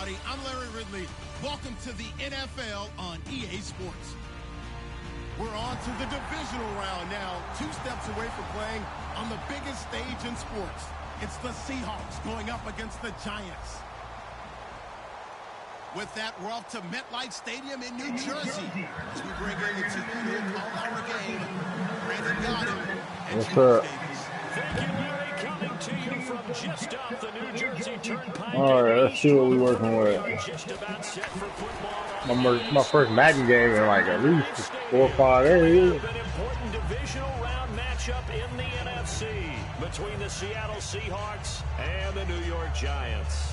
everybody. I'm Larry Ridley. Welcome to the NFL on EA Sports. We're on to the divisional round now, 2 steps away from playing on the biggest stage in sports. It's the Seahawks going up against the Giants. With that, we're off to MetLife Stadium in New Jersey as we bring in the 2 men who call our game, Brandon Goddard and Jimmy Davis. Thank you, Larry. Coming to you from just off the New Jersey Turnpike. All right, let's see what we're working with. My first Madden game in like at least 4 or 5 days. An important divisional round matchup in the NFC between the Seattle Seahawks and the New York Giants.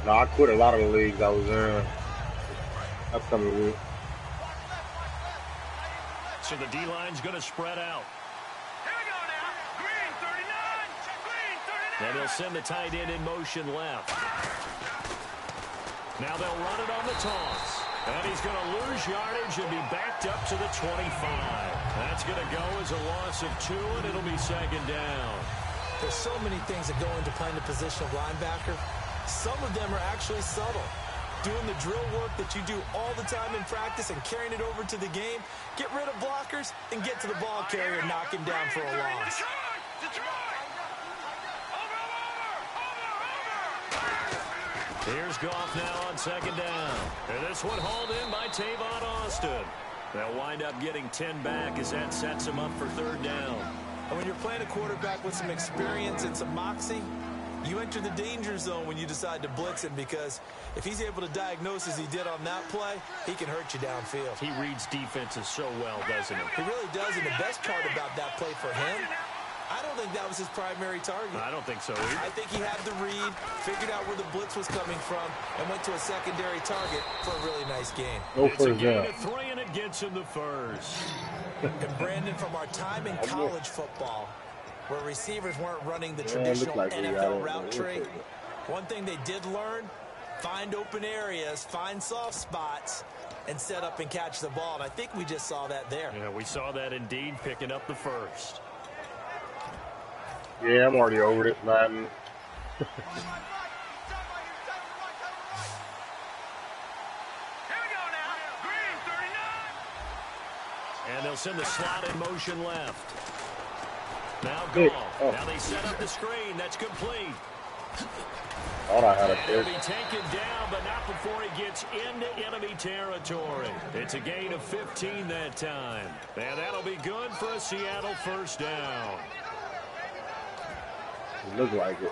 No, I quit a lot of the leagues I was in upcoming week. So the D-line's going to spread out. Here we go now. Green 39. Green 39. And they'll send the tight end in motion left. Now they'll run it on the toss. And he's going to lose yardage and be backed up to the 25. That's going to go as a loss of 2, and it'll be second down. There's so many things that go into playing the position of linebacker. Some of them are actually subtle. Doing the drill work that you do all the time in practice and carrying it over to the game. Get rid of blockers and get to the ball carrier and knock him down for a loss. Here's Goff now on second down. And this one hauled in by Tavon Austin. They'll wind up getting 10 back as that sets him up for third down. And when you're playing a quarterback with some experience and some moxie, you enter the danger zone when you decide to blitz him, because if he's able to diagnose as he did on that play, he can hurt you downfield. He reads defenses so well, doesn't he? He really does, and the best part about that play for him, I don't think that was his primary target. I don't think so either. I think he had the read, figured out where the blitz was coming from, and went to a secondary target for a really nice gain. It's a gain of 3, and it gets him the first. And Brandon, from our time in college football, where receivers weren't running the traditional NFL route tree, one thing they did learn, find open areas, find soft spots, and set up and catch the ball. And I think we just saw that there. Yeah, we saw that indeed, picking up the first. Yeah, I'm already over it, Madden. And they'll send the slot in motion left. Now Goff. Now they set up the screen. That's complete. Thought I had a He'll be taken down, but not before he gets into enemy territory. It's a gain of 15 that time. And that'll be good for a Seattle first down. It looked like it.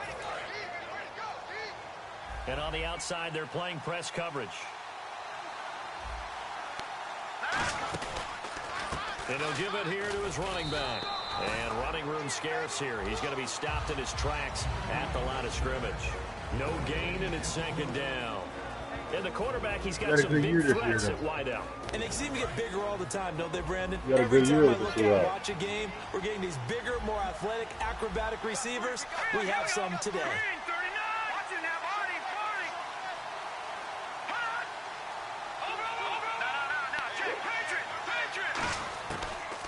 And on the outside, they're playing press coverage. And he'll give it here to his running back. And running room scarce here. He's going to be stopped in his tracks at the line of scrimmage. No gain, and it's second down. And the quarterback, he's got some big threats at wideout. And they seem to get bigger all the time, don't they, Brandon? Every time I look and watch a game, we're getting these bigger, more athletic, acrobatic receivers. We have some today.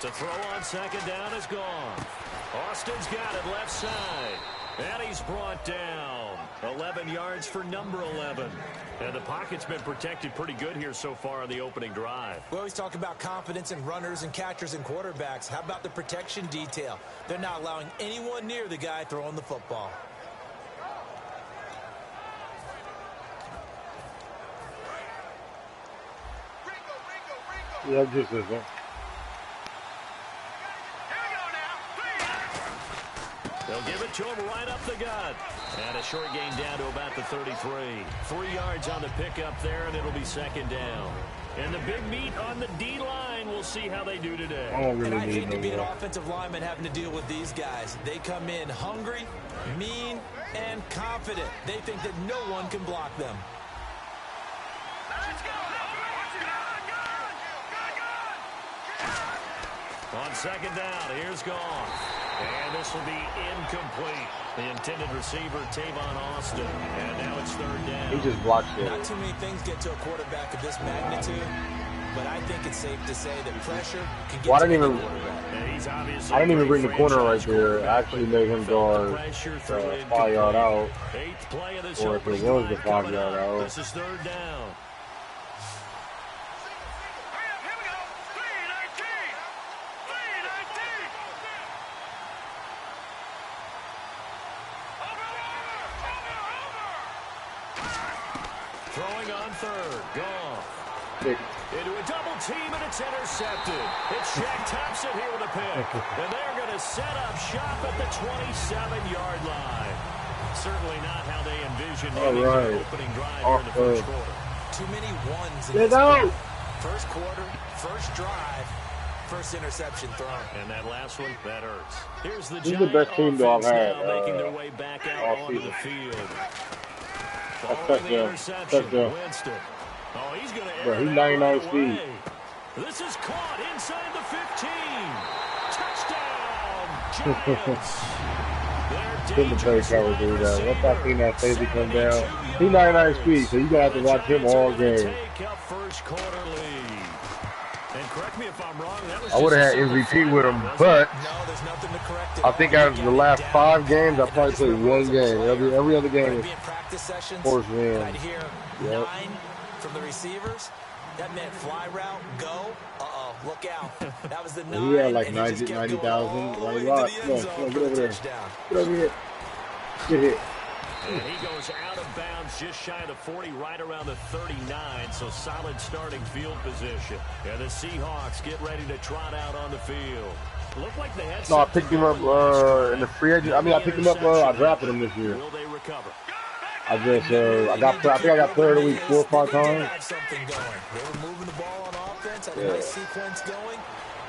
To throw on second down is gone. Austin's got it left side. And he's brought down. 11 yards for number 11. And the pocket's been protected pretty good here so far on the opening drive. We always talk about confidence in runners and catchers and quarterbacks. How about the protection detail? They're not allowing anyone near the guy throwing the football. Yeah, just this one. They'll give it to him right up the gut. And a short gain down to about the 33. 3 yards on the pickup there, and it'll be second down. And the big meat on the D-line, we'll see how they do today. And I hate to be an offensive lineman having to deal with these guys. They come in hungry, mean, and confident. They think that no one can block them. On second down, here's Goff. And this will be incomplete. The intended receiver, Tavon Austin. And now it's third down. He just blocked it. Not too many things get to a quarterback of this magnitude, but I think it's safe to say that pressure can get to any quarterback. I didn't even bring the corner right there. I actually made him guard 5 yard out. Or if it was the 5 yard out. This is third down. Throwing on third. Goff. Into a double team, and it's intercepted. It's Shaq Thompson here with a pick. And they're going to set up shop at the 27-yard line. Certainly not how they envisioned the opening drive here in the first quarter. Too many ones in this game. First quarter, first drive, first interception thrown. And that last one, that hurts. Here's the This is the best team though I've had making their way back out onto the field. Touchdown. Winston. Oh, he's going to he's 99 speed. This is caught inside the 15. Touchdown, Giants. Couldn't play cover, dude. Once I seen that safety come down, he's 99 speed, so you gotta have to watch him all game. I would have had MVP with him, but I think out of the last 5 games, I probably played 1 game. Every other game is forced win. I'd hear 9 from the receivers. That meant fly route, go. Look out. That was the 9. He had like 90,000. Like, come on, get over there. Get over here. Get hit. And he goes out of bounds just shy of the 40, right around the 39, so solid starting field position. And the Seahawks get ready to trot out on the field. Looked like they had I picked him up in the free agent. I picked him up, I drafted him this year. Will they recover? I think I got player of the week 4 or 5 times. Had something going. They were moving the ball on offense, had a nice sequence going.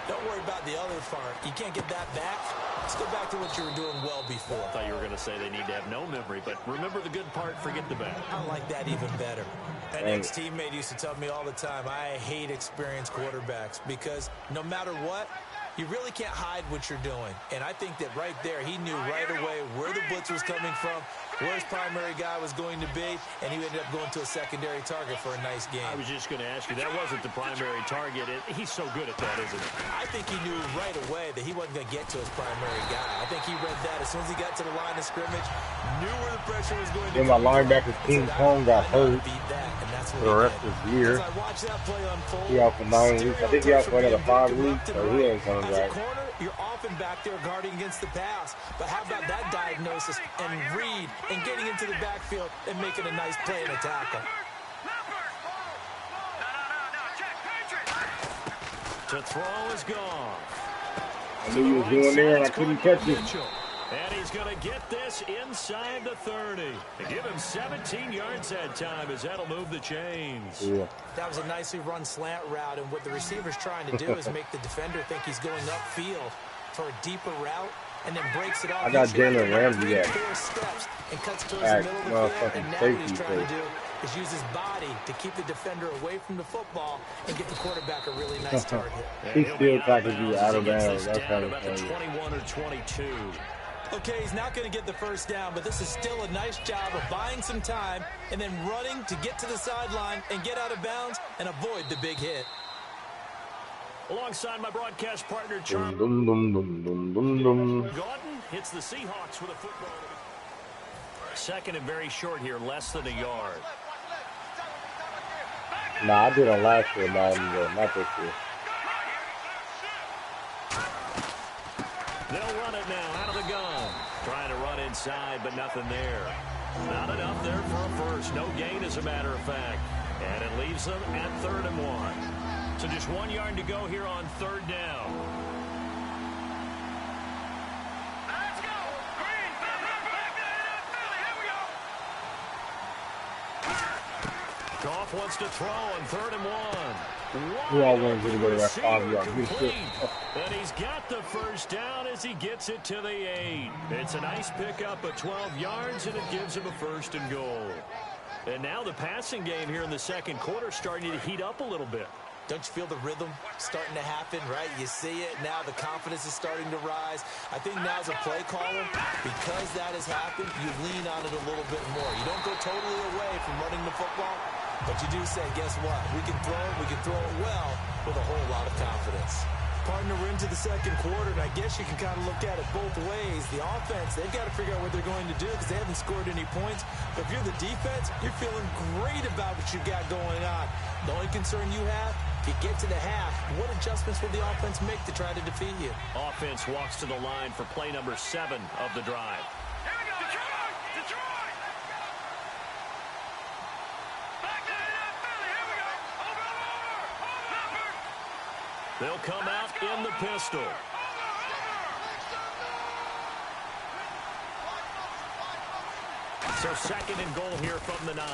Don't worry about the other part. You can't get that back. Let's go back to what you were doing well before. I thought you were going to say they need to have no memory, but remember the good part, forget the bad. I like that even better. An ex-teammate used to tell me all the time, I hate experienced quarterbacks because no matter what, you really can't hide what you're doing. And I think that right there, he knew right away where the blitz was coming from, where his primary guy was going to be, and he ended up going to a secondary target for a nice game. I was just going to ask you, that wasn't the primary target. He's so good at that, isn't he? I think he knew right away that he wasn't going to get to his primary guy. I think he read that as soon as he got to the line of scrimmage, knew where the pressure was going to be. Then my linebacker, King Kong, got hurt for the rest of the year. He out for 9 weeks. I think he out for another 5 weeks, so he ain't coming back. You're often back there guarding against the pass. But how about that diagnosis and read and getting into the backfield and making a nice play and a tackle? To throw is gone. I knew he was going there and I couldn't catch him. And he's going to get this inside the 30. And give him 17 yards that time as that'll move the chains. Yeah. That was a nicely run slant route, and what the receiver's trying to do is make the defender think he's going upfield for a deeper route, and then breaks it off. I got Jalen Ramsey at 4 steps and cuts towards the middle of the field, and now what he's trying to do is use his body to keep the defender away from the football and get the quarterback a really nice target. He still tackles you out of bounds. That's kind of funny. 21 or 22. Okay, he's not going to get the first down, but this is still a nice job of buying some time and then running to get to the sideline and get out of bounds and avoid the big hit. Alongside my broadcast partner, Charlie Gordon hits the Seahawks with a football. Second and very short here, less than a yard. Nah, I did on last year, not this year. They'll run it now out of the gun. Trying to run inside, but nothing there. Not enough there for a first. No gain, as a matter of fact. And it leaves them at 3rd and 1. So just 1 yard to go here on 3rd down. Let's go. Green. Here we go. Goff wants to throw on 3rd and 1. We all wanted to go to that 5 yard. And he's got the first down as he gets it to the 8. It's a nice pickup of 12 yards, and it gives him a 1st and goal. And now the passing game here in the second quarter starting to heat up a little bit. Don't you feel the rhythm starting to happen, right? You see it. Now the confidence is starting to rise. I think now as a play caller, because that has happened, you lean on it a little bit more. You don't go totally away from running the football, but you do say, guess what? We can throw it well with a whole lot of confidence. Partner, we're into the second quarter, and I guess you can kind of look at it both ways. The offense, they've got to figure out what they're going to do because they haven't scored any points. But if you're the defense, you're feeling great about what you got going on. The only concern you have, if you get to the half, what adjustments will the offense make to try to defeat you? Offense walks to the line for play number 7 of the drive. Here we go, Detroit! Detroit! Back to the Philly, here we go! Over! They'll come out in the pistol. So second and goal here from the 9.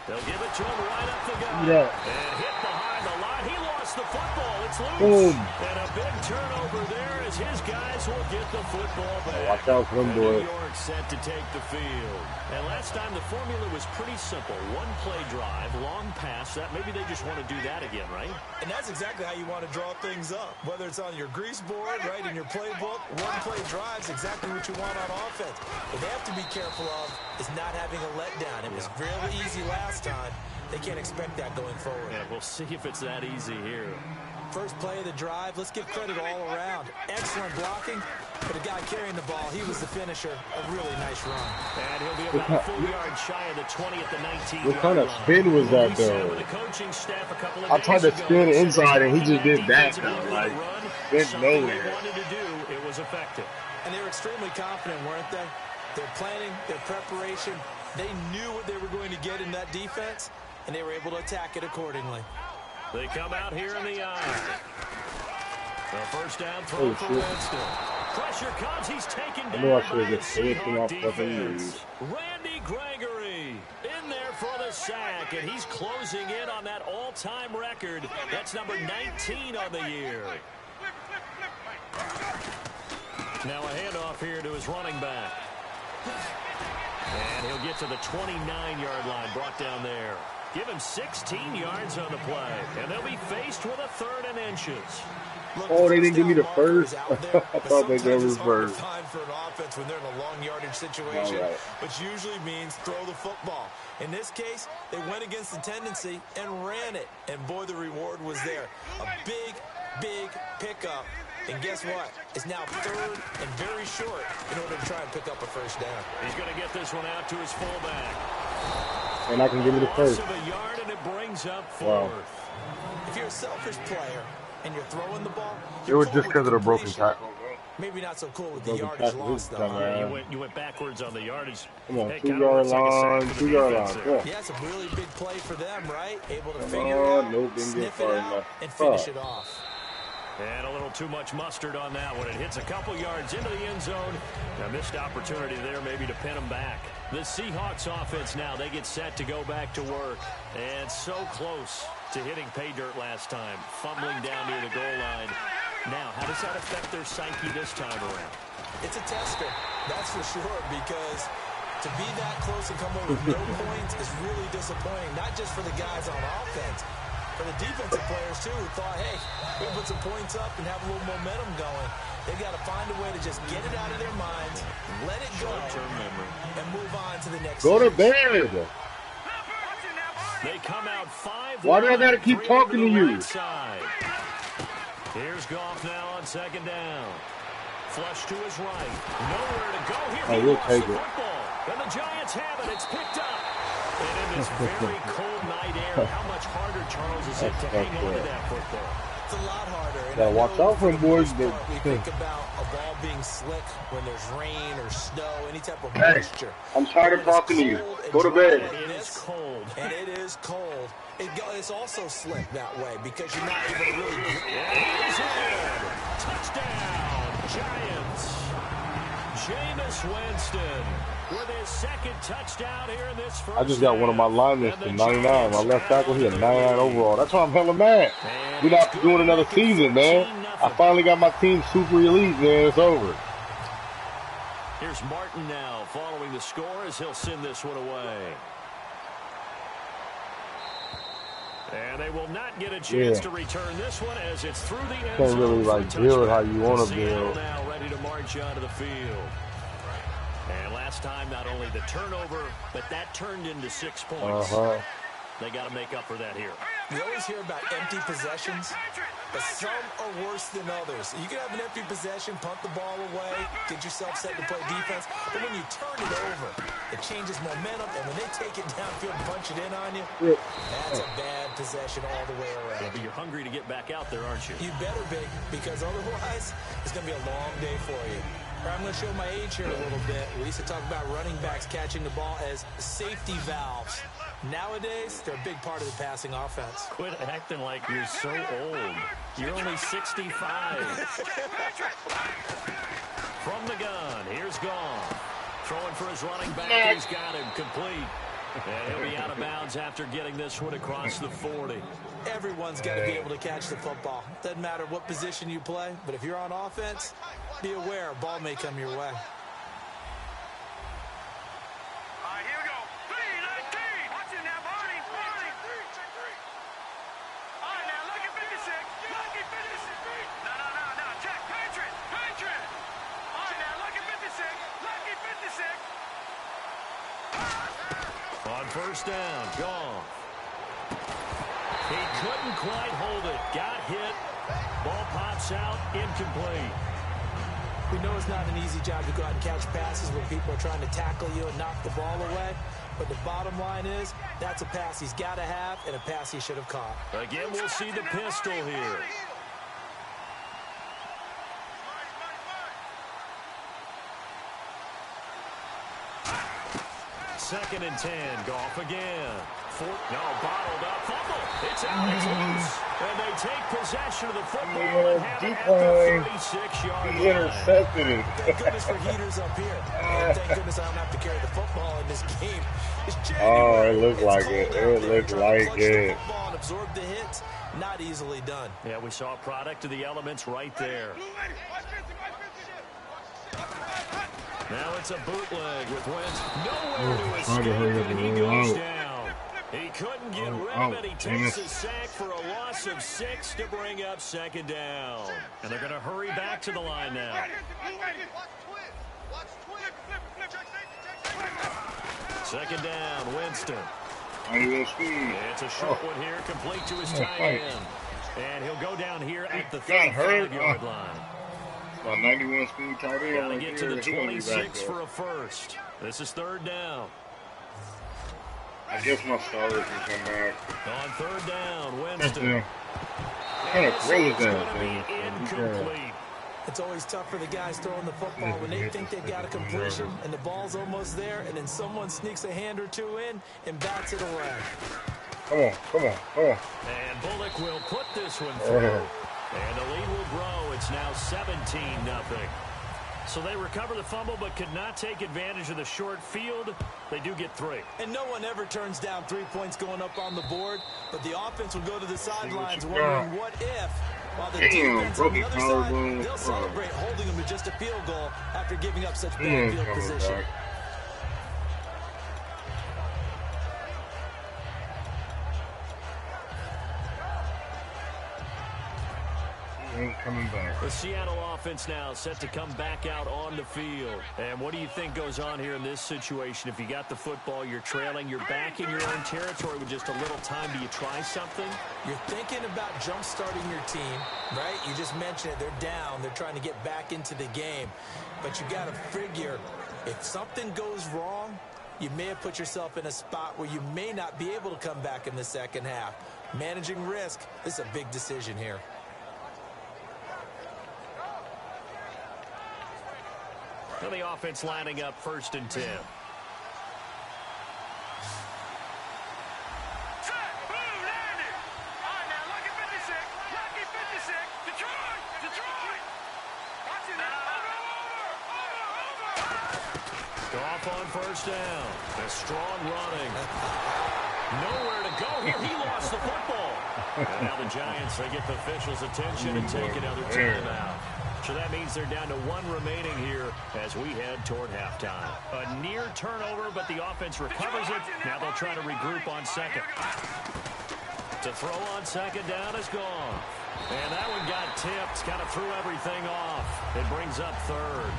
They'll give it to him right up the gut. Yeah. And hit behind the line. He lost the football. It's loose. Boom. And a big turnover there as his guys will get the football back. Watch out for him, boy. New York set to take the field. And last time the formula was pretty simple. One play drive, long pass. That maybe they just want to do that again, right? And that's exactly how you want to draw things up. Whether it's on your grease board, right, in your playbook, one play drive's exactly what you want on offense. What they have to be careful of is not having a letdown. It was really easy last time. They can't expect that going forward. Yeah, we'll see if it's that easy here. First play of the drive, let's give credit all around. Excellent blocking, but the guy carrying the ball, he was the finisher. A really nice run. And he'll be about a full yard shy of the 20 at the 19. What kind of spin was that, though? I tried to spin inside, and he just did that, though. Like, went nowhere. It was effective. And they were extremely confident, weren't they? Their planning, their preparation, they knew what they were going to get in that defense, and they were able to attack it accordingly. They come out here in the eye. The first down throw for Winston. Pressure comes. He's taken down by the Seahawks defense. Randy Gregory in there for the sack, and he's closing in on that all-time record. That's number 19 on the year. Now a handoff here to his running back. And he'll get to the 29-yard line, brought down there. Give him 16 yards on the play, and they'll be faced with a 3rd and inches. Look, oh, they didn't give me the first. There, I thought they gave me first. For an offense when they're in a long yardage situation, right, which usually means throw the football. In this case, they went against the tendency and ran it, and boy, the reward was there. A big, big pickup. And guess what? It's now 3rd and very short in order to try and pick up a first down. He's going to get this one out to his fullback. And I can give me the first. A yard and it brings up 4th. Wow. If you're a selfish player and you're throwing the ball, it was just because of the broken tackle. Maybe not so cool with the yardage loss, though. You went backwards on the yardage. Come on, 2-yard line, 2-yard line. Yeah, it's a really big play for them, right? Able to figure it out, sniff it out, and finish it off. And a little too much mustard on that one. It hits a couple yards into the end zone. A missed opportunity there maybe to pin them back. The Seahawks offense now, they get set to go back to work. And so close to hitting pay dirt last time. Fumbling down near the goal line. Now, how does that affect their psyche this time around? It's a tester, that's for sure, because to be that close and come over with no points is really disappointing, not just for the guys on offense, for the defensive players, too, who thought, hey, we'll put some points up and have a little momentum going. They've got to find a way to just get it out of their minds, let it go, and move on to the next Go to series. bed. They come out 5. Why do I got to keep talking to you? Here's Goff now on 2nd down. Flush to his right. Nowhere to go here. Oh, we'll take it. And the Giants have it. It's picked up. And in this very cold night air, how much harder, Charles, is it to hang on to that football? It's a lot harder. Gotta watch out for them, boys. We think about a ball being slick when there's rain or snow, any type of moisture. I'm tired of talking to you. Go to bed. It is cold. And it is cold. It's also slick that way because you're not able to really... He's in. Touchdown, Giants. Jameis Winston with his 2nd touchdown here in this first. I just got one of my linemen to 99. My left tackle, he had 99 overall. That's why I'm hella mad. We're not doing another season, man. I finally got my team super elite, man. It's over. Here's Martin now following the score as he'll send this one away. And they will not get a chance to return this one as it's through the end Can't zone. really like build how you want to Seattle build. now ready to march onto the field. And last time, not only the turnover, but that turned into 6 points. They got to make up for that here. You always hear about empty possessions, but some are worse than others. You can have an empty possession, punt the ball away, get yourself set to play defense, but when you turn it over, it changes momentum, and when they take it downfield and punch it in on you, that's a bad possession all the way around. Yeah, but you're hungry to get back out there, aren't you? You better be, because otherwise, it's going to be a long day for you. I'm going to show my age here a little bit. We used to talk about running backs catching the ball as safety valves. Nowadays, they're a big part of the passing offense. Quit acting like you're so old. You're only 65. From the gun, here's Goff. Throwing for his running back. He's got him complete. And he'll be out of bounds after getting this one across the 40. Everyone's got to be able to catch the football. Doesn't matter what position you play, but if you're on offense, be aware a ball may come your way. On first down, Goff. He couldn't quite hold it. Got hit. Ball pops out. Incomplete. We know it's not an easy job to go out and catch passes when people are trying to tackle you and knock the ball away. But the bottom line is, that's a pass he's got to have and a pass he should have caught. Again, we'll see the pistol here. Second and 10. Goff again. Bottled up. Fumble. It's out. It's loose. And they take possession of the football and have it at the 36-yard line. He intercepted it. Thank goodness for heaters up here. And thank goodness I don't have to carry the football in this game. Oh, it looked like it. It looked like it. And absorb the hits. Not easily done. Yeah, we saw a product of the elements right there. Now it's a bootleg with Wentz. Nowhere to escape, and he goes down. He couldn't get rid of it. He takes a sack for a loss of 6 to bring up second down. And they're going to hurry back to the line now. Second down, Winston. It's a short one here, complete to his tight end. And he'll go down here at the 35-yard line. About 91 speed tight end. Got to get to the 26 for a first. This is third down. I guess my starters can come back. On third down, Winston. What kind of throw is that? Incomplete. It's always tough for the guys throwing the football when they think they've got a completion and the ball's almost there, and then someone sneaks a hand or two in and bats it away. Come on. And Bullock will put this one through. And the lead will grow. It's now 17-0. So they recover the fumble but could not take advantage of the short field. They do get 3. And no one ever turns down 3 points going up on the board, but the offense will go to the sidelines wondering what if, while the defense on the other side, they'll celebrate holding them to just a field goal after giving up such bad field position. Coming back. The Seattle offense now set to come back out on the field. And what do you think goes on here in this situation? If you got the football, you're trailing, you're back in your own territory with just a little time. Do you try something? You're thinking about jump-starting your team, right? You just mentioned it. They're down. They're trying to get back into the game. But you got to figure, if something goes wrong, you may have put yourself in a spot where you may not be able to come back in the second half. Managing risk, this is a big decision here. And the offense lining up first and 10. Goff on first down. A strong running. Nowhere to go here. He lost the football. And now the Giants, they get the officials' attention and take another timeout. So that means they're down to 1 remaining here as we head toward halftime. A near turnover, but the offense recovers it. Now they'll try to regroup on second. To throw on second down is gone. And that one got tipped, kind of threw everything off. It brings up third.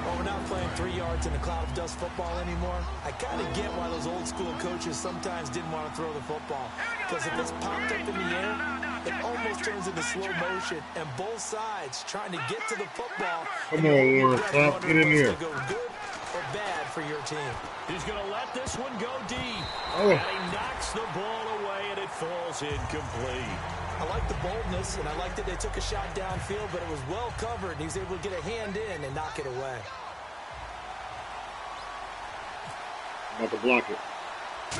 Well, we're not playing 3 yards in a cloud of dust football anymore. I kind of get why those old school coaches sometimes didn't want to throw the football. Because if it's popped up in the air, it almost turns into slow motion. And both sides trying to get to the football. Come on, Warren, stop. Get in here. Go good or bad for your team. He's going to let this one go deep. Oh. And he knocks the ball away, and it falls incomplete. I like the boldness, and I like that they took a shot downfield, but it was well covered, and he was able to get a hand in and knock it away. About to block it.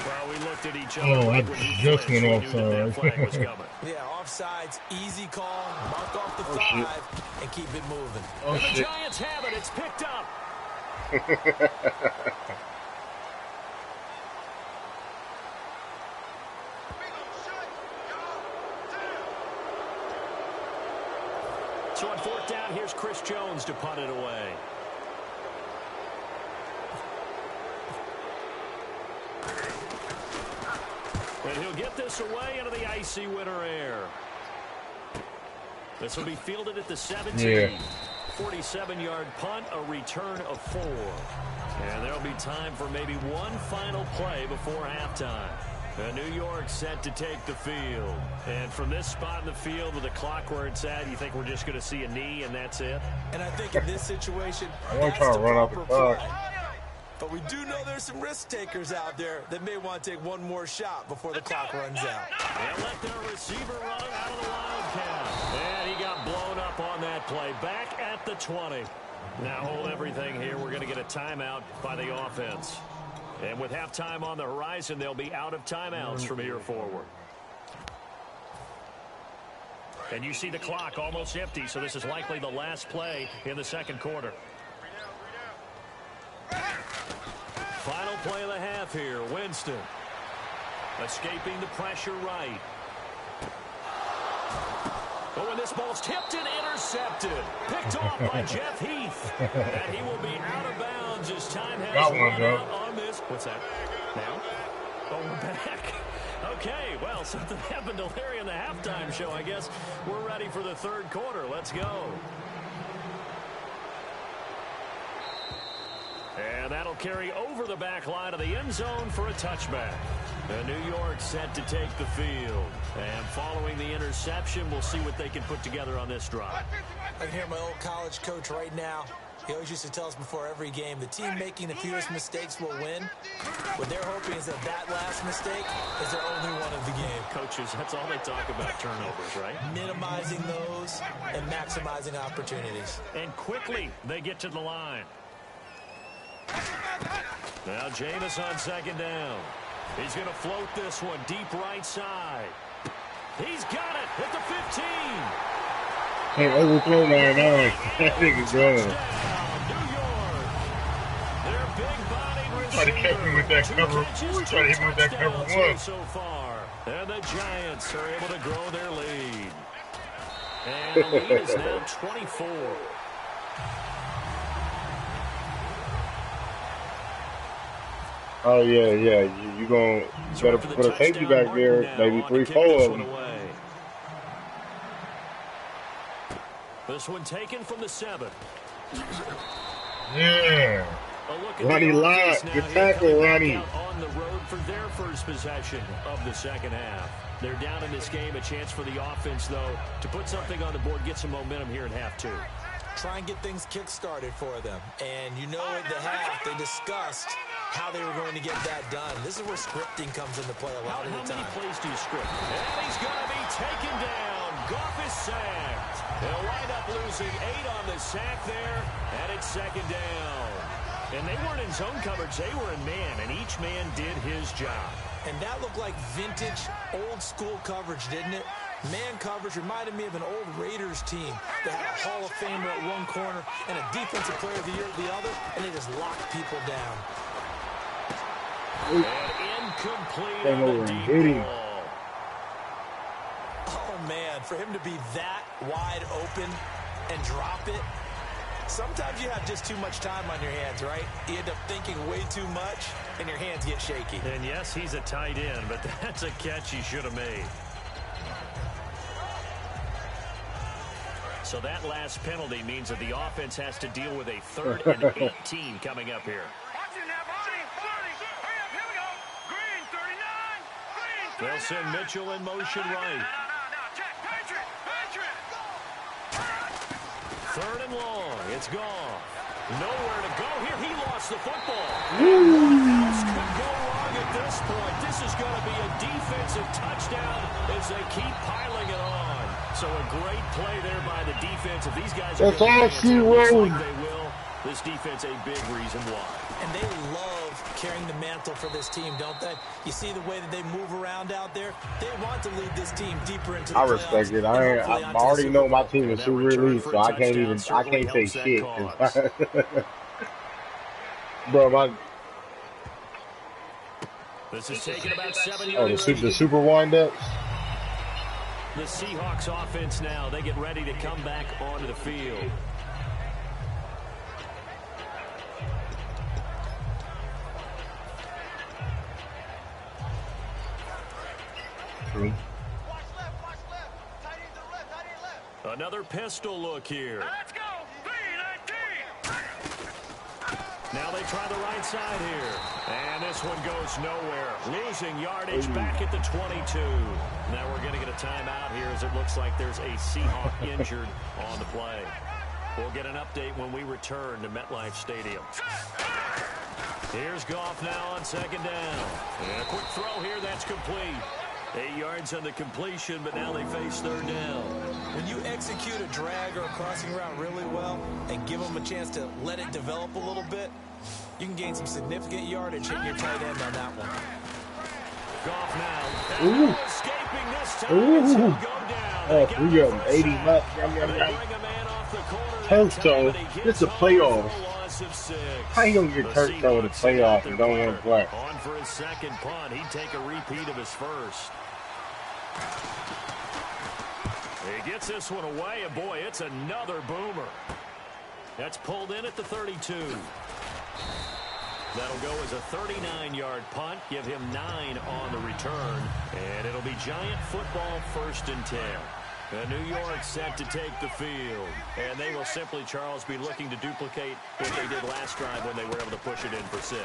Well, we looked at each other. Oh, I just went offside. Yeah, offsides, easy call, mark off the 5, and keep it moving. Oh, and the shit. Giants have it. It's picked up. So on 4th down, here's Chris Jones to punt it away. And he'll get this away into the icy winter air. This will be fielded at the 17. Yeah. 47-yard punt, a return of 4. And there'll be time for maybe one final play before halftime. New York set to take the field. And from this spot in the field with the clock where it's at, you think we're just going to see a knee and that's it? And I think in this situation, I want to try to run out the clock. But we do know there's some risk takers out there that may want to take one more shot before the clock runs out. They'll let their receiver run it out of the Wildcat. And he got blown up on that play. Back at the 20. Now hold everything here. We're going to get a timeout by the offense. And with halftime on the horizon, they'll be out of timeouts from here forward. And you see the clock almost empty, so this is likely the last play in the second quarter. Final play of the half here. Winston escaping the pressure right. Oh, and this ball's tipped and intercepted. Picked off by Jeff Heath. And he will be out of bounds as time has run out on this. What's that? Now? Oh, we're back. Okay, well, something happened to Larry in the halftime show, I guess. We're ready for the third quarter. Let's go. And that'll carry over the back line of the end zone for a touchback. And New York set to take the field. And following the interception, we'll see what they can put together on this drive. I can hear my old college coach right now. He always used to tell us before every game, the team making the fewest mistakes will win. What they're hoping is that last mistake is their only one of the game. Coaches, that's all they talk about, turnovers, right? Minimizing those and maximizing opportunities. And quickly, they get to the line. Now Jameis on second down. He's going to float this one deep right side. He's got it at the 15. Can't overthrow 9-9. That nigga's good. Their big body Try to catch me with that cover. Try to hit me with that cover 1. So far. And the Giants are able to grow their lead. And the lead is now 24. Oh, yeah. You better put a safety back there, maybe 3-4 of them. This one taken from the 7. Yeah. Ronnie Lott, good tackle, Ronnie. On the road for their first possession of the second half. They're down in this game. A chance for the offense, though, to put something on the board, get some momentum here in half 2. Try and get things kick-started for them. And you know at the half, they discussed how they were going to get that done. This is where scripting comes into play a lot of the time. How many plays do you script? And he's going to be taken down. Goff is sacked. They'll wind up losing 8 on the sack there, and it's second down. And they weren't in zone coverage. They were in man, and each man did his job. And that looked like vintage, old-school coverage, didn't it? Man coverage reminded me of an old Raiders team that had a Hall of Famer at one corner and a Defensive Player of the Year at the other, and they just locked people down. And incomplete on the deep ball. Oh, man, for him to be that wide open and drop it, Sometimes you have just too much time on your hands, right? You end up thinking way too much, and your hands get shaky. And yes, he's a tight end, but that's a catch he should have made. So that last penalty means that the offense has to deal with a 3rd and 18 coming up here. They'll send Mitchell in motion right. 3rd and long. It's gone. Nowhere to go here. He lost the football. What else could go wrong at this point? This is going to be a defensive touchdown as they keep piling it on. So a great play there by the defense. If these guys are going to like they will, this defense a big reason why. And they love carrying the mantle for this team, don't they? You see the way that they move around out there? They want to lead this team deeper into the playoffs. I respect it. I already know my team is super elite, so I can't say shit. Bro, this is taking about 7 yards. The super wind-ups? The Seahawks offense now, they get ready to come back onto the field. Another pistol look here. Let's go. Now they try the right side here. And this one goes nowhere. Losing yardage back at the 22. Now we're going to get a timeout here as it looks like there's a Seahawk injured on the play. We'll get an update when we return to MetLife Stadium. Here's Goff now on 2nd down. And a quick throw here, that's complete. 8 yards on the completion, but now they face 3rd down. When you execute a drag or a crossing route really well and give them a chance to let it develop a little bit, you can gain some significant yardage hitting your tight end on that one. Goff now. Escaping this time. He'll go down. 3 80 left. Turf toe. This is a playoff. How you gonna get turf toe in the playoff and don't want to play? On for his 2nd punt. He'd take a repeat of his first. He gets this one away, and boy, it's another boomer. That's pulled in at the 32. That'll go as a 39-yard punt, give him 9 on the return, and it'll be Giant football 1st and 10. New York set to take the field, and they will simply, Charles, be looking to duplicate what they did last drive when they were able to push it in for 6.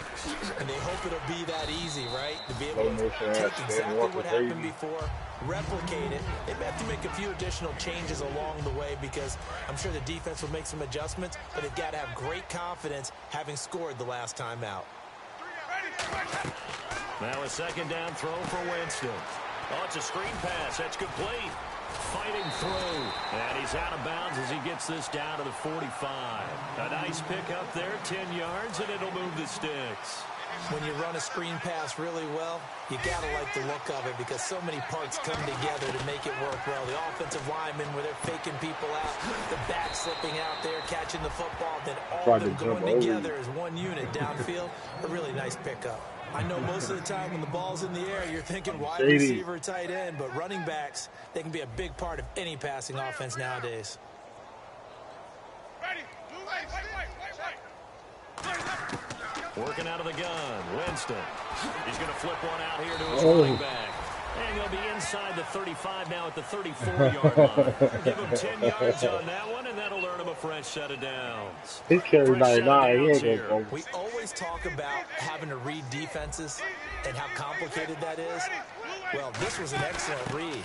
And they hope it'll be that easy, right? To be able to take exactly what happened before, replicate it. They may have to make a few additional changes along the way because I'm sure the defense will make some adjustments, but they've got to have great confidence having scored the last time out. Now a 2nd down throw for Winston. Oh, it's a screen pass. That's complete. Fighting through, and he's out of bounds as he gets this down to the 45. A nice pickup there, 10 yards, and it'll move the sticks. When you run a screen pass really well, you got to like the look of it because so many parts come together to make it work well. The offensive linemen, where they're faking people out, the back slipping out there, catching the football, then all of them going together as one unit downfield. A really nice pickup. I know most of the time when the ball's in the air, you're thinking wide receiver, tight end, but running backs, they can be a big part of any passing offense nowadays. Working out of the gun, Winston. He's going to flip one out here to his running back. And he'll be inside the 35 now at the 34-yard line. Give him 10 yards on that one, and that'll earn him a fresh set of downs. He carried 99. We always talk about having to read defenses and how complicated that is. Well, this was an excellent read.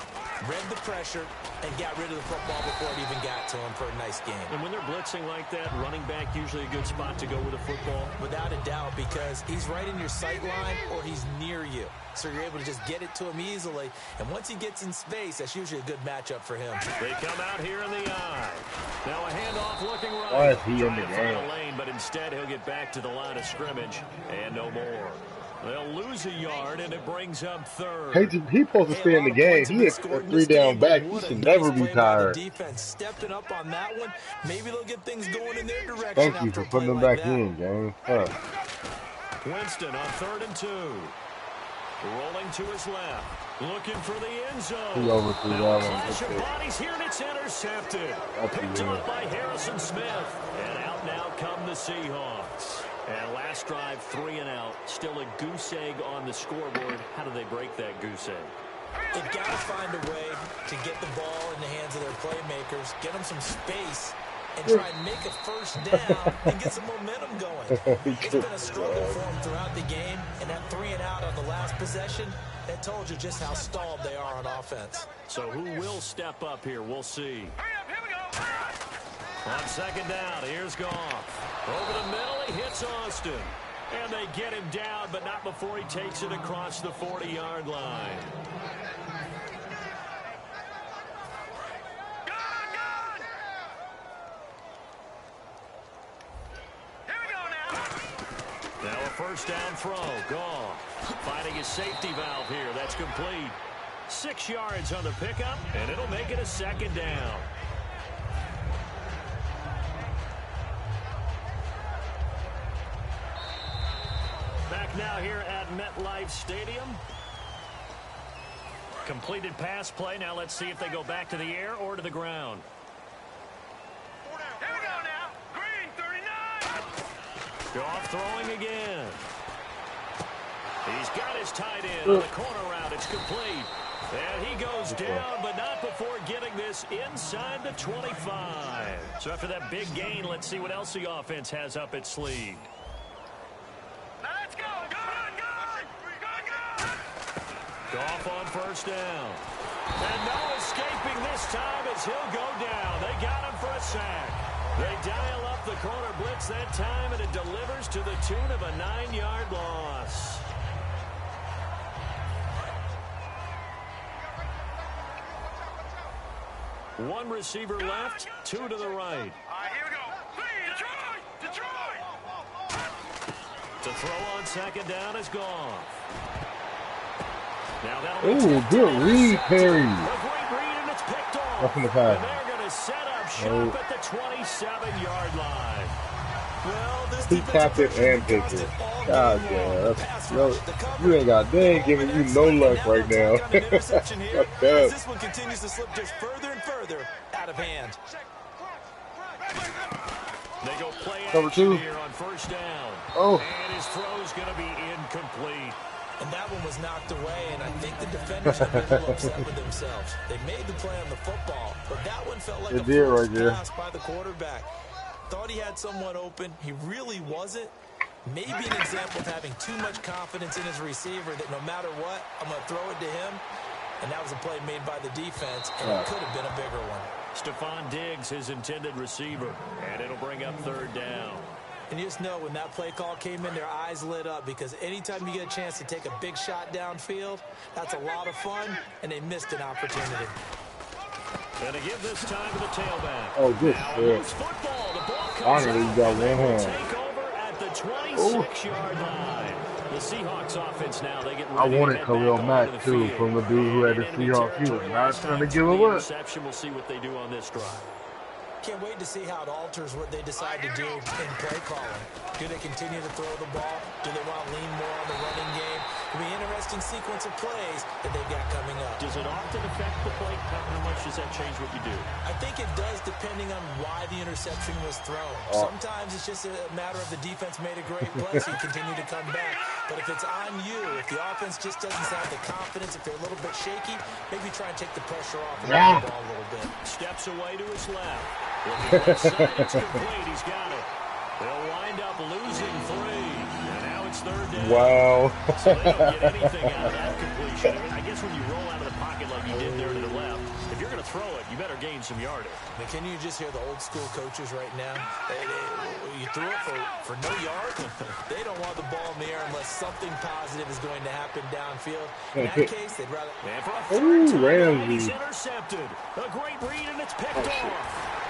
Read the pressure and got rid of the football before it even got to him for a nice game. And when they're blitzing like that, running back usually a good spot to go with a football? Without a doubt, because he's right in your sight line or he's near you. So you're able to just get it to him easily. And once he gets in space, that's usually a good matchup for him. They come out here in the eye. Now a handoff looking right. Why is he in the game? Lane, but instead he'll get back to the line of scrimmage and no more. They'll lose a yard, and it brings up 3rd. Hey, he's supposed to stay in the game. He is a 3-down back. He should never be tired. Defense stepping up on that one. Maybe they'll get things going in their direction. Thank you for putting him back in, gang. Winston on 3rd and 2. Rolling to his left. Looking for the end zone. He overthrew that one. Flash of bodies here, and it's intercepted. Picked up by Harrison Smith. And out come the Seahawks. And last drive, 3 and out. Still a goose egg on the scoreboard. How do they break that goose egg? They've got to find a way to get the ball in the hands of their playmakers, get them some space, and try and make a first down and get some momentum going. It's been a struggle for them throughout the game, and that 3 and out on the last possession, that told you just how stalled they are on offense. So who will step up here? We'll see. On second down, here's Goff. Over the middle, he hits Austin. And they get him down, but not before he takes it across the 40-yard line. Now a first down throw. Goff finding his safety valve here. That's complete. 6 yards on the pickup, and it'll make it a second down. Back now here at MetLife Stadium. Completed pass play. Now let's see if they go back to the air or to the ground. Here we go now. Green, 39. Goff throwing again. He's got his tight end on the corner route. It's complete. And he goes down, but not before getting this inside the 25. So after that big gain, let's see what else the offense has up its sleeve. Let's go. Goff on first down. And no escaping this time as he'll go down. They got him for a sack. They dial up the corner blitz that time, and it delivers to the tune of a 9-yard loss. One receiver left, 2 to the right. All right, here we go. Detroit. To throw on second down is Goff. Now that'll Ooh, good read, Perry. a great read, and it's picked off. Up in the And pass. they're going to set up shop at the 27-yard line. Well, this He tapped it and picked it. God damn. You ain't got, they ain't giving you no luck right now. This one continues to slip just further and further out of hand. They go play Cover action 2. here on first down. Oh. And his throw's going to be incomplete. And that one was knocked away, and I think the defenders have been a little upset with themselves. They made the play on the football, but that one felt like It a did forced right there. pass by the quarterback. Thought he had someone open. He really wasn't. Maybe an example of having too much confidence in his receiver that no matter what, I'm going to throw it to him. And that was a play made by the defense, and it could have been a bigger one. Stephon Diggs, his intended receiver, and it'll bring up third down. And you just know when that play call came in, their eyes lit up, because anytime you get a chance to take a big shot downfield, that's a lot of fun, and they missed an opportunity. And to give this time to the tailback. Oh, good Now shit. loose football. The ball comes Finally, out. you got They one will hand. take over at the 26-yard line. The Seahawks offense now, they get ready I wanted to head Khalil back Mack, onto the too, field. from the dude who had the Enemy Seahawks. He was territory. not Last trying to time, give him the up. interception. We'll see what they do on this drive. Can't wait to see how it alters what they decide to do in play calling. Do they continue to throw the ball? Do they want to lean more on the running game? It'll be an interesting sequence of plays that they've got coming up. Does it often affect the play? How much does that change what you do? I think it does, depending on why the interception was thrown. Sometimes it's just a matter of the defense made a great play, so you continue to come back. But if it's on you, if the offense just doesn't have the confidence, if they're a little bit shaky, maybe try and take the pressure off and run the ball a little bit. Steps away to his left. Looking left side, it's complete. He's got it. They'll wind up losing 3. And now it's third down. Wow. So they don't get anything out of that completion. I guess when you roll out of the pocket like you did there to the left, if you're going to throw it, you better gain some yardage. But can you just hear the old school coaches right now? You threw it for no yard. They don't want the ball in the air unless something positive is going to happen downfield. In that case, they'd rather... And for a third time, Ramsey. he's intercepted. A great read, and it's picked off.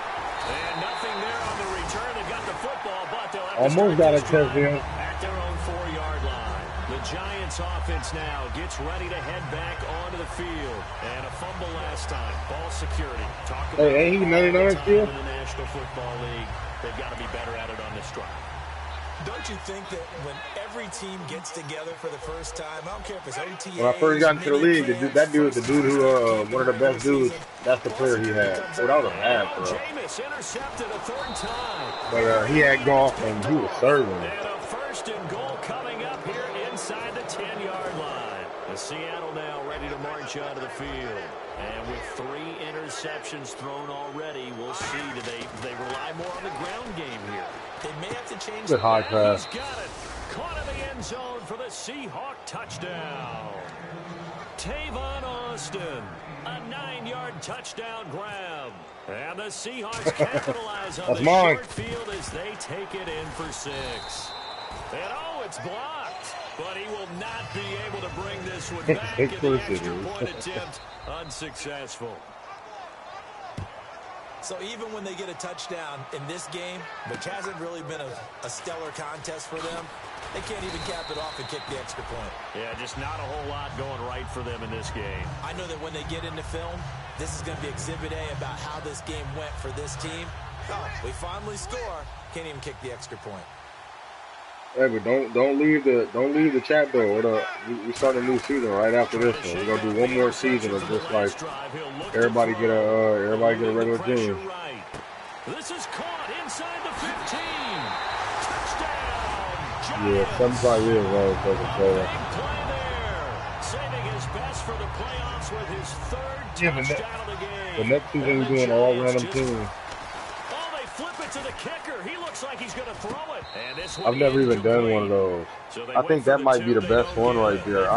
And nothing there on the return. They got the football, but they'll have Almost to got a start this drive touchdown. at their own 4-yard line. The Giants offense now gets ready to head back onto the field. And a fumble last time. Ball security. Talk about Hey, ain't he 99 still? in the National Football League. They've got to be better at it on this drive. Don't you think that when every team gets together for the first time, I don't care if it's OTA, When I first got into the league, that dude, the dude who, one of the best dudes, that's the player he had. Oh, that was a bad throw. Davis intercepted a third time. But he had golf and he was serving. And a first and goal coming up here inside the 10-yard line. The Seattle now ready to march onto the field. And with 3 interceptions thrown already, we'll see. Do they rely more on the ground game here? They may have to change the high pass. He's got it. Caught in the end zone for the Seahawk touchdown. Tavon Austin, a 9-yard touchdown grab. And the Seahawks capitalize on the short field as they take it in for 6. And it's blocked. But he will not be able to bring this one back in the extra point attempt. Unsuccessful. So even when they get a touchdown in this game, which hasn't really been a stellar contest for them, they can't even cap it off and kick the extra point. Yeah, just not a whole lot going right for them in this game. I know that when they get into film, this is going to be Exhibit A about how this game went for this team. Oh, we finally score. Can't even kick the extra point. Hey, but don't leave the chat though. We start a new season right after this one. We're gonna do one more season of just like everybody get a regular team. This is caught inside the 15. Touchdown. Yeah, 75 years old. Saving his best for the playoffs with his 3rd touchdown of the game. The next season we're doing all random teams. Flip it to the kicker. He looks like he's going to throw it. And this I've never even done one of those. So I think that might be the best one right there.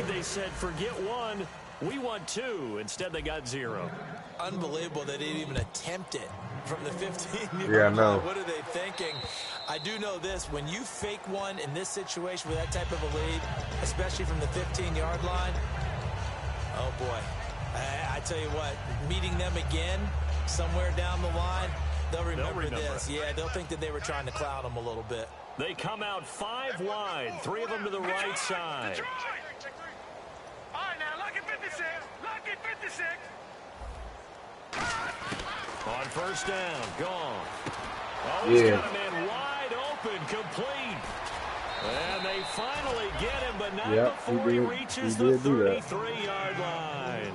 They said, forget 1. We want 2. Instead, they got 0. Unbelievable they didn't even attempt it from the 15. Yeah, I know. What are they thinking? I do know this. When you fake one in this situation with that type of a lead, especially from the 15-yard line, oh, boy. I tell you what, meeting them again somewhere down the line, they'll remember this. Yeah, they'll think that they were trying to cloud them a little bit. They come out 5 wide, 3 of them to the right side. All right, now, lucky 56. Lucky 56. On first down, gone. Oh, he's got a man wide open, complete. And they finally get him, but not before he reaches the 33-yard line.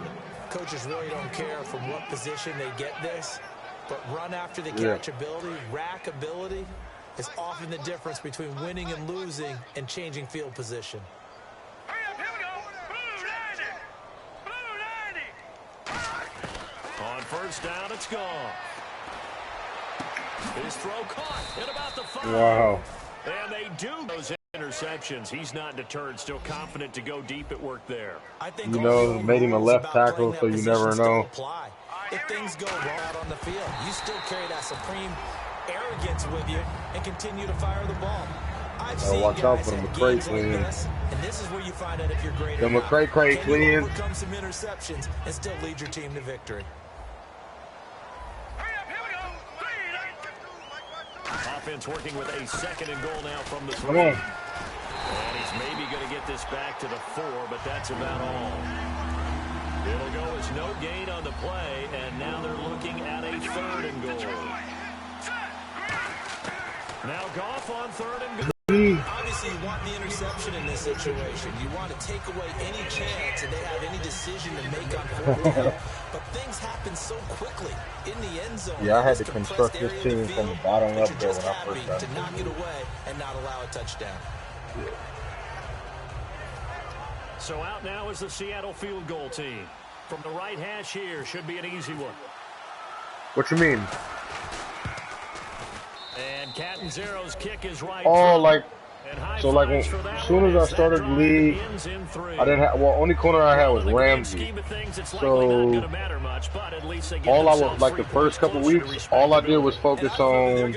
Coaches really don't care from what position they get this, but run after the catch ability, rack ability is often the difference between winning and losing and changing field position. Hurry up, here we go. Blue 90. On first down, it's gone. His throw caught at about the 5. Wow. And they do those interceptions. He's not deterred, still confident to go deep at work there. I think made him a left tackle, so you never know. If things go wrong out on the field, you still carry that supreme arrogance with you and continue to fire the ball. I've seen watch out for the McCray twins. And this is where you find out if you're great The or not. McCray twins. Can you overcome some interceptions and still lead your team to victory? Offense working with a 2nd and goal now from the 3. Come on. And he's maybe going to get this back to the 4, but that's about all. It'll go as no gain on the play, and now they're looking at a 3rd and goal. Now Goff on 3rd and goal. Obviously, you want the interception in this situation. You want to take away any chance that they have any decision to make on 4th down. But things happen so quickly in the end zone. Yeah, I had to construct this team from the bottom up there when I first got to knock it away and not allow a touchdown. Yeah. So out now is the Seattle field goal team. From the right hash here, should be an easy one. What you mean? And Catanzero's kick is right. Oh, like, so like as soon as I started the league, I didn't have, well, only corner I had was Ramsey. So all I was, like the first couple weeks, all I did was focus on,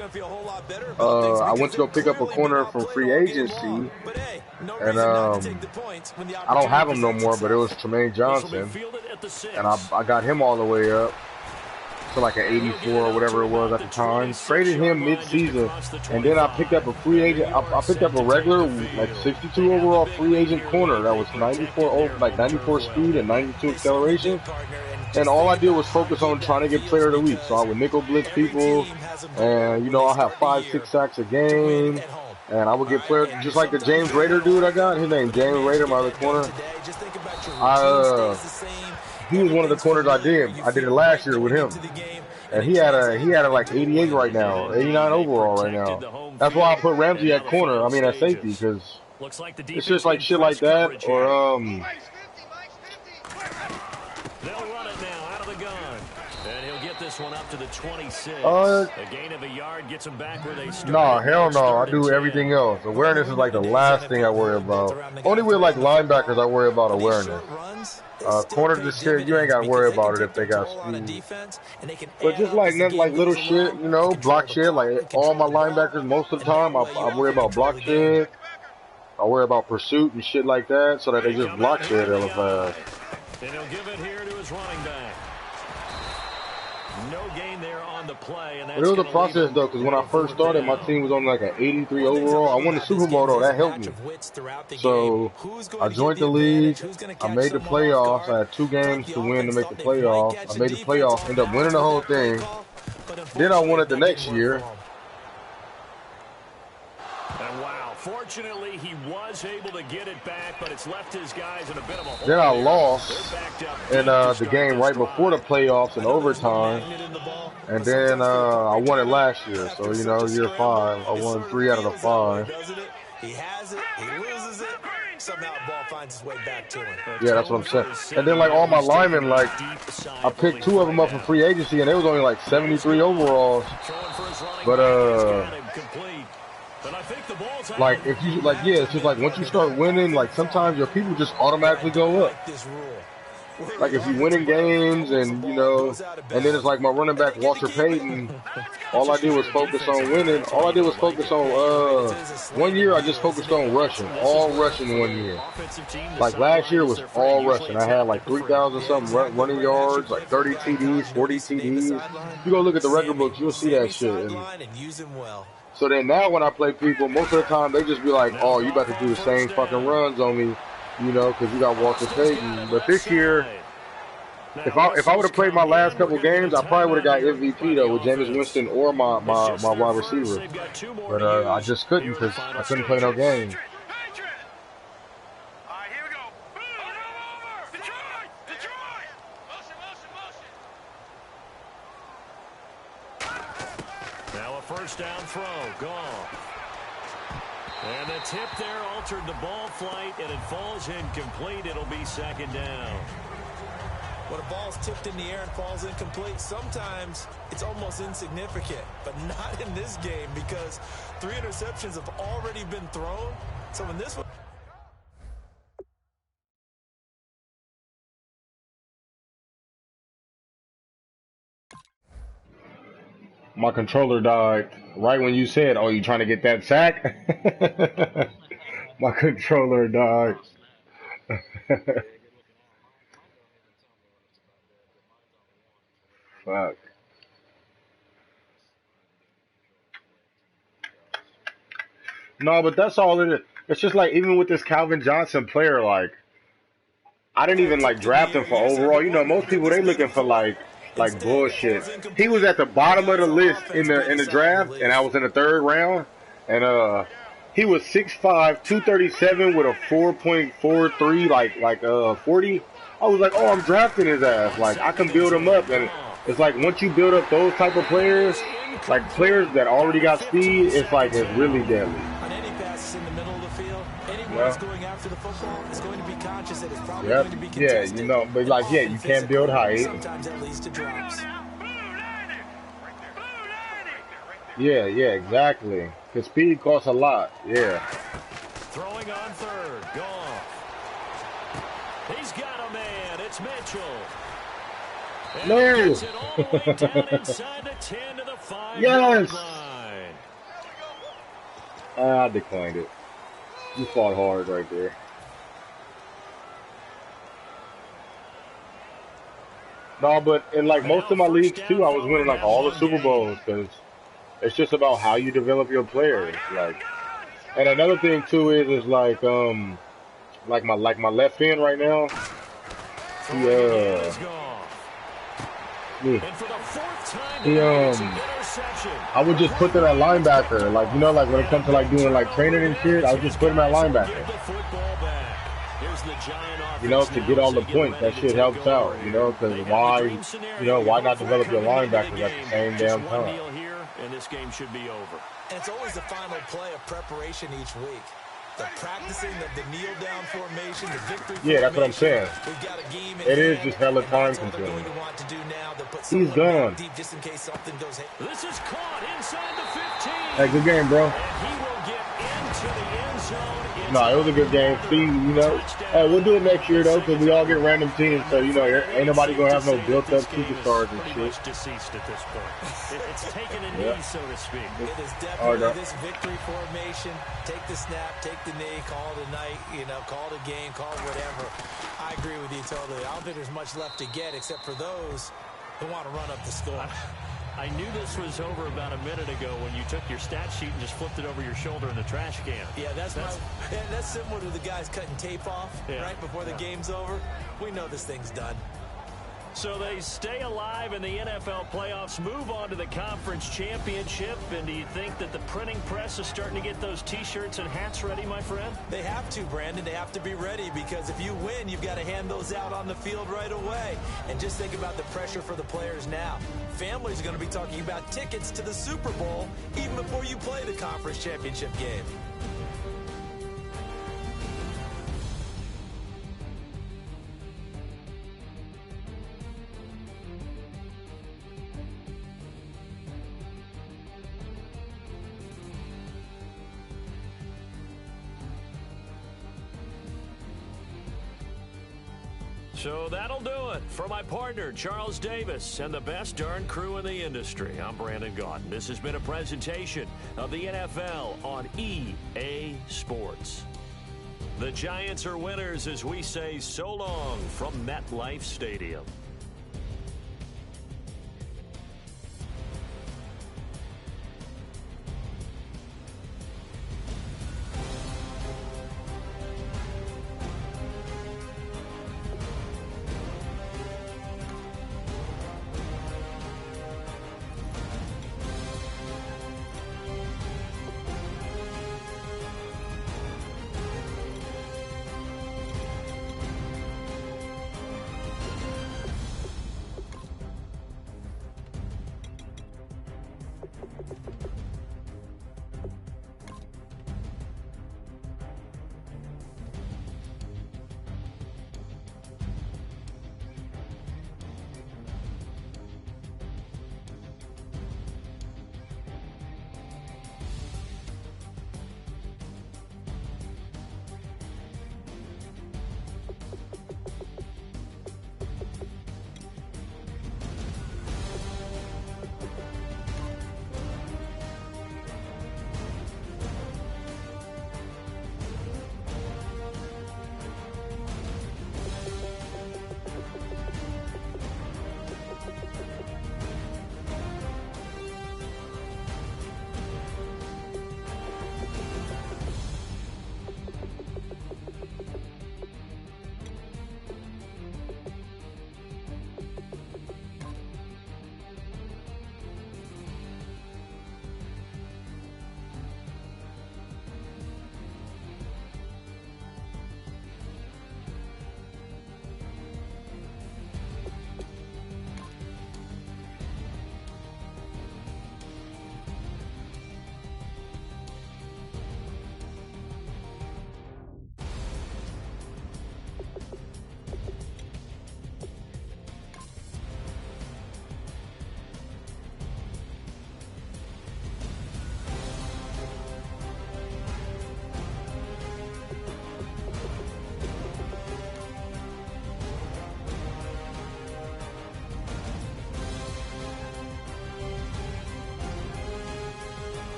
I went to go pick up a corner from free agency, and I don't have him no more, but it was Tremaine Johnson, and I got him all the way up to like an 84 or whatever it was at the time. Traded him mid-season, and then I picked up a free agent. I picked up a regular, like 62 overall free agent corner that was 94 speed and 92 acceleration. And all I did was focus on trying to get player of the week. So I would nickel blitz people, and you know I'll have 5-6 sacks a game, and I would get player just like the James Rader dude I got. His name James Rader, my other corner. He was one of the corners I did. I did it last year with him. And he had a like 88 right now, 89 overall right now. That's why I put Ramsey at corner. I mean at safety because it's just like shit like that or They'll run it now out of the gun. And he'll get this one up to the 26. A gain of a yard gets him back where they started. no, hell no. I do everything else. Awareness is like the last thing I worry about. Only with like linebackers I worry about awareness. Corner just shit, you ain't got to worry about it if they got speed. But just like little shit, you know, block shit. Like all my linebackers, most of the time, I worry about block shit. I worry about pursuit and shit like that, so that they just block shit hella fast. And he'll give it here to his running back. No gain there on the play. And but it was a process, though, because when I first started, my team was on like an 83 overall. I won the Super Bowl, though. That helped me. So I joined the league. I made the playoffs. I had 2 games to win to make the playoffs. I made the playoffs, ended up winning the whole thing. Then I won it the next year. And wow, fortunately, he was able to get it back, but it's left his guys in a bit of a hole. Then I lost in the game right before the playoffs in overtime. And then I won it last year. So, you know, year 5. I won 3 out of the 5. He has it, he loses it, somehow the ball finds its way back to him. Yeah, that's what I'm saying. And then, like, all my linemen, like, I picked 2 of them up from free agency, and they was only, like, 73 overalls. But, like, if you, like, yeah, it's just like once you start winning, like, sometimes your people just automatically go up. Like, if you winning games and, you know, and then it's like my running back, Walter Payton, all I did was focus on winning. All I did was focus on, 1 year I just focused on rushing, all rushing 1 year. Like, last year was all rushing. I had like 3,000 something running yards, like 30 TDs, 40 TDs. You go look at the record books, you'll see that shit. And so then now when I play people, most of the time they just be like, oh, you about to do the same fucking runs on me. You know, because you got Walter Payton. But this year, if I would have played my last couple games, I probably would have got MVP, though, with Jameis Winston or my wide receiver. But I just couldn't because I couldn't play no games. Now a first down throw. Gone. And the tip there altered the ball flight, and it falls incomplete. It'll be second down. When a ball's tipped in the air and falls incomplete, sometimes it's almost insignificant, but not in this game because 3 interceptions have already been thrown. So in this one... My controller died right when you said, oh, you trying to get that sack? My controller died. Fuck. No, but that's all it is. It's just like, even with this Calvin Johnson player, like, I didn't even, like, draft him for overall. You know, most people, they looking for, like bullshit. He was at the bottom of the list in the draft, and I was in the 3rd round, and he was 6'5", 237 with a 4.43 like 40. I was like, oh, I'm drafting his ass. Like, I can build him up, and it's like once you build up those type of players, like players that already got speed, it's like it's really deadly. On any passes in the middle of the field, anyone who's going after the football is going to be conscious that it's probably going to be contested. Yeah, you know, but like, yeah, you can't build height. Sometimes that leads to drops. Yeah, exactly. Because speed costs a lot. Yeah. Throwing on 3rd. Gone. He's got a man. It's Mitchell. And no. he gets it all the way down inside the 10 to the 5. Yes. Line. I declined it. You fought hard right there. No, but in like most of my leagues too, I was winning like all the Super Bowls because it's just about how you develop your players. Like, and another thing too is like my left end right now. I would just put them at linebacker. Like, you know, like when it comes to like doing like training and shit, I would just put him at linebacker. Here's the Giant offense, you know, to get all the points. That shit helps out, you know, because why not develop your linebackers at the same damn time? And this game should be over. And it's always the final play of preparation each week. The practicing of the kneel-down formation, the victory yeah, that's what I'm saying. We've got a game it is just hella time-consuming. He's gone. Just in case something goes. This is caught inside the 15. Hey, good game, bro. And he will get into the end zone. No, it was a good game. See, you know, hey, we'll do it next year, though, because we all get random teams. So, you know, ain't nobody going to have no built-up superstars and shit. Much deceased at this point. It's taken a knee, so to speak. It is definitely this victory formation. Take the snap, take the knee, call it a night, you know, call it a game, call it whatever. I agree with you totally. I don't think there's much left to get except for those who want to run up the score. I knew this was over about a minute ago when you took your stat sheet and just flipped it over your shoulder in the trash can. Yeah, that's similar to the guys cutting tape off right before the game's over. We know this thing's done. So they stay alive in the NFL playoffs, move on to the conference championship. And do you think that the printing press is starting to get those T-shirts and hats ready, my friend? They have to, Brandon. They have to be ready because if you win, you've got to hand those out on the field right away. And just think about the pressure for the players now. Families are going to be talking about tickets to the Super Bowl even before you play the conference championship game. So that'll do it. For my partner, Charles Davis, and the best darn crew in the industry, I'm Brandon Gaudin. This has been a presentation of the NFL on EA Sports. The Giants are winners as we say so long from MetLife Stadium.